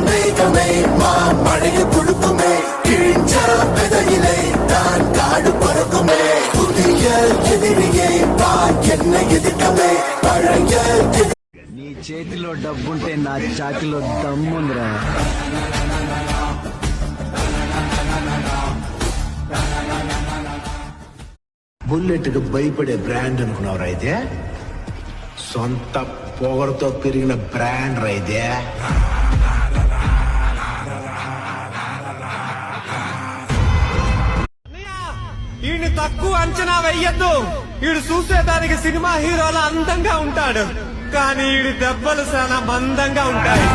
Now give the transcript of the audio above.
மேகமே மழைய கொடுக்குமே கிழிஞ்ச விதையிலே தான் காடு பறக்குமே புதிய எதிரியே வா என்ன எதிர்க்கமே பழைய నీ చేతిలో డబ్బుంటే నా చాకిలో దమ్ముందిరా. బుల్లెట్ కు భయపడే బ్రాండ్ అనుకున్నావు అయితే సొంత పొగరుతో పెరిగిన బ్రాండ్ రైతే. ఈయన తక్కువ అంచనా వెయ్యొద్దు. ఈడు చూసేదానికి సినిమా హీరోల అందంగా ఉంటాడు, కానీ ఈడి దెబ్బలు చాలా మందంగా ఉంటాయి.